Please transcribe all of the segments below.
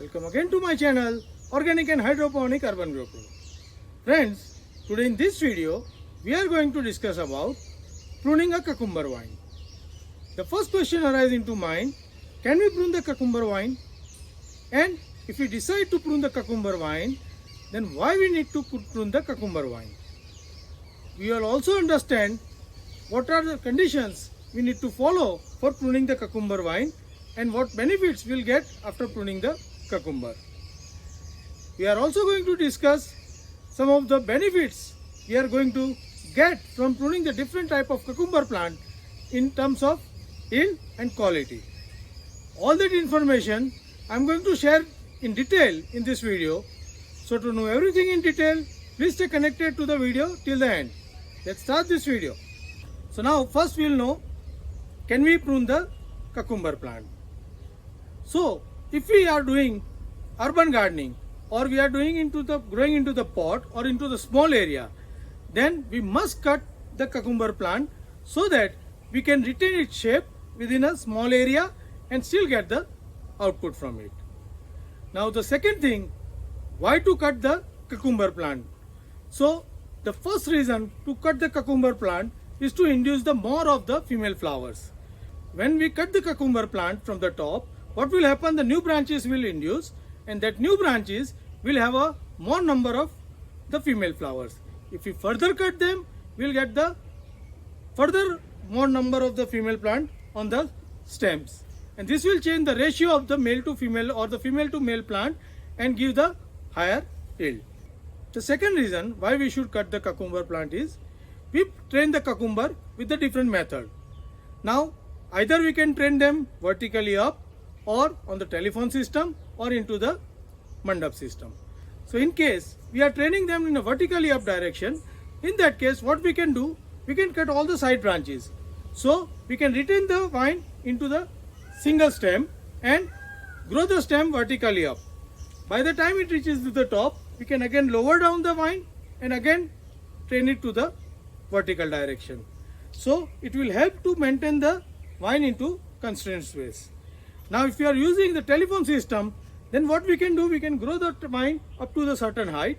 Welcome again to my channel Organic and Hydroponic Urban Grow Pro. Friends, today in this video we are going to discuss about pruning a cucumber vine. The first question arises into mind, can we prune the cucumber vine? And if we decide to prune the cucumber vine, then why we need to prune the cucumber vine? We will also understand what are the conditions we need to follow for pruning the cucumber vine and what benefits we'll get after pruning the cucumber. We are also going to discuss some of the benefits we are going to get from pruning the different type of cucumber plant in terms of yield and quality. All that information I am going to share in detail in this video. So to know everything in detail, please stay connected to the video till the end. Let's start this video. So now first we will know, can we prune the cucumber plant? So if we are doing urban gardening or we are growing into the pot or into the small area, then we must cut the cucumber plant so that we can retain its shape within a small area and still get the output from it. Now the second thing, why to cut the cucumber plant? So the first reason to cut the cucumber plant is to induce the more of the female flowers. When we cut the cucumber plant from the top, what will happen? The new branches will induce, and that new branches will have a more number of the female flowers. If we further cut them, we will get the further more number of the female plant on the stems, and this will change the ratio of the male to female or the female to male plant and give the higher yield. The second reason why we should cut the cucumber plant is we train the cucumber with a different method. Now either we can train them vertically up or on the telephone system or into the mandap system. So in case we are training them in a vertically up direction, in that case what we can do, we can cut all the side branches. So we can retain the vine into the single stem and grow the stem vertically up. By the time it reaches to the top, we can again lower down the vine and again train it to the vertical direction. So it will help to maintain the vine into constrained space. Now if you are using the telephone system, then what we can do, we can grow the vine up to the certain height,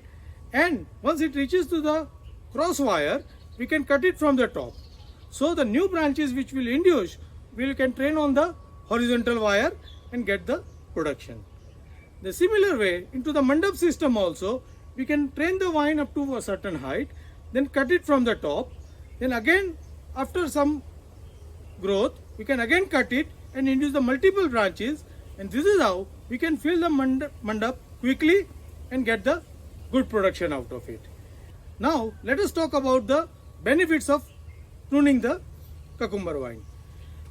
and once it reaches to the cross wire, we can cut it from the top. So the new branches which will induce, we can train on the horizontal wire and get the production. The similar way into the mandap system also, we can train the vine up to a certain height, then cut it from the top, then again after some growth, we can again cut it and induce the multiple branches, and this is how we can fill the mandap quickly and get the good production out of it. Now let us talk about the benefits of pruning the cucumber vine.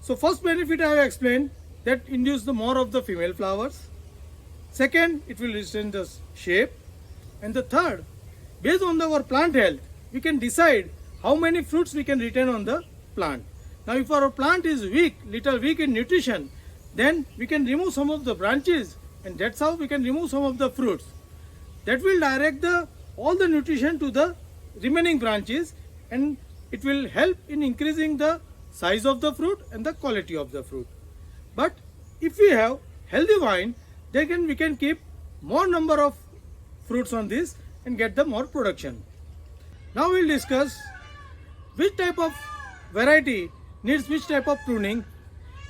So first benefit I have explained, that induce the more of the female flowers. Second, it will retain the shape. And the third, based on our plant health, we can decide how many fruits we can retain on the plant. Now if our plant is little weak in nutrition, then we can remove some of the branches, and that's how we can remove some of the fruits. That will direct all the nutrition to the remaining branches, and it will help in increasing the size of the fruit and the quality of the fruit. But if we have healthy vine, then we can keep more number of fruits on this and get the more production. Now we'll discuss which type of variety needs which type of pruning.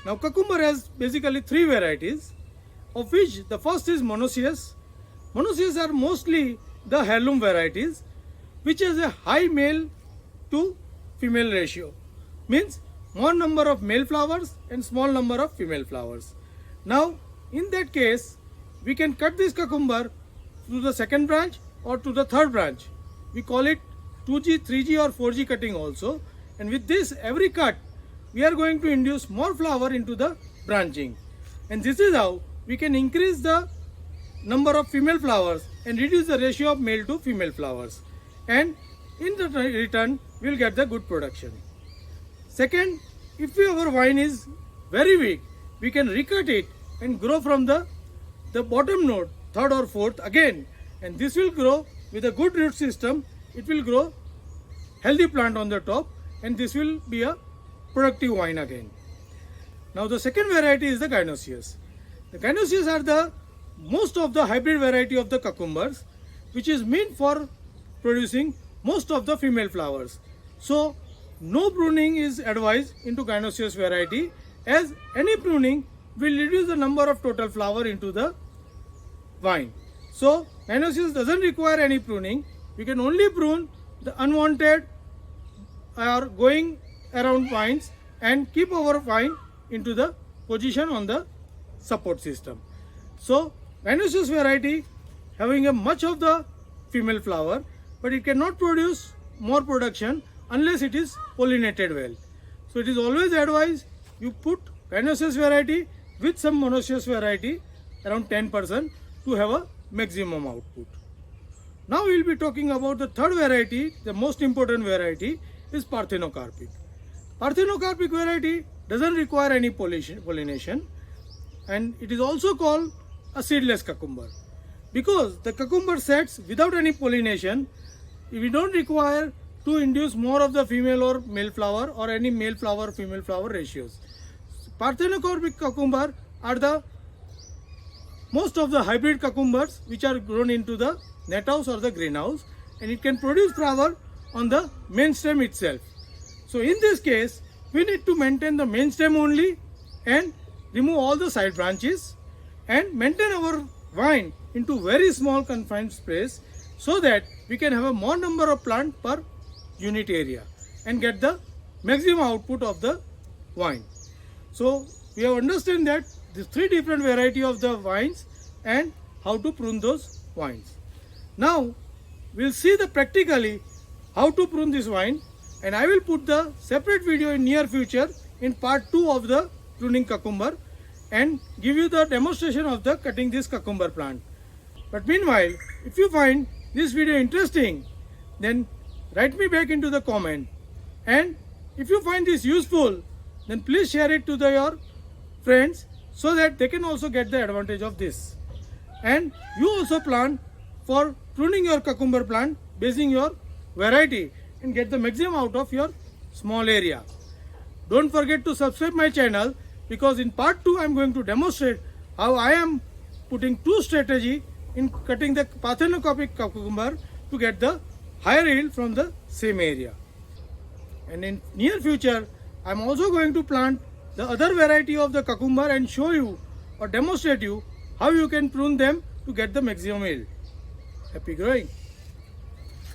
Now cucumber has basically three varieties, of which the first is monoecious. Monoecious are mostly the heirloom varieties, which has a high male to female ratio, means more number of male flowers and small number of female flowers. Now in that case, we can cut this cucumber to the second branch or to the third branch. We call it 2G, 3G or 4G cutting also, and with this every cut we are going to induce more flower into the branching, and this is how we can increase the number of female flowers and reduce the ratio of male to female flowers, and in the return we will get the good production. Second, if our vine is very weak, we can recut it and grow from the bottom node, third or fourth again, and this will grow with a good root system. It will grow healthy plant on the top, and this will be a productive vine again. Now the second variety is the gynoecious. The gynoecious are the most of the hybrid variety of the cucumbers, which is meant for producing most of the female flowers. So no pruning is advised into gynoecious variety, as any pruning will reduce the number of total flower into the vine. So gynoecious doesn't require any pruning. We can only prune the unwanted or going around vines and keep our vine into the position on the support system. So gynoecious variety having a much of the female flower, but it cannot produce more production unless it is pollinated well. So it is always advised you put gynoecious variety with some monoecious variety around 10% to have a maximum output. Now we will be talking about the third variety. The most important variety is parthenocarpic. Parthenocarpic variety doesn't require any pollination, and it is also called a seedless cucumber. Because the cucumber sets without any pollination, we don't require to induce more of the female or male flower or any male flower female flower ratios. Parthenocarpic cucumber are the most of the hybrid cucumbers which are grown into the net house or the greenhouse, and it can produce flower on the main stem itself. So in this case, we need to maintain the main stem only and remove all the side branches and maintain our vine into very small confined space, so that we can have a more number of plant per unit area and get the maximum output of the vine. So we have understood that the three different variety of the vines and how to prune those vines. Now we'll see the practically how to prune this vine, and I will put the separate video in near future in part 2 of the pruning cucumber and give you the demonstration of the cutting this cucumber plant. But meanwhile, if you find this video interesting, then write me back into the comment, and if you find this useful, then please share it to your friends so that they can also get the advantage of this. And you also plan for pruning your cucumber plant basing your variety and get the maximum out of your small area. Don't forget to subscribe my channel, because in part 2 I am going to demonstrate how I am putting 2 strategy in cutting the parthenocarpic cucumber to get the higher yield from the same area. And in near future I am also going to plant the other variety of the cucumber and show you or demonstrate you how you can prune them to get the maximum yield. Happy growing!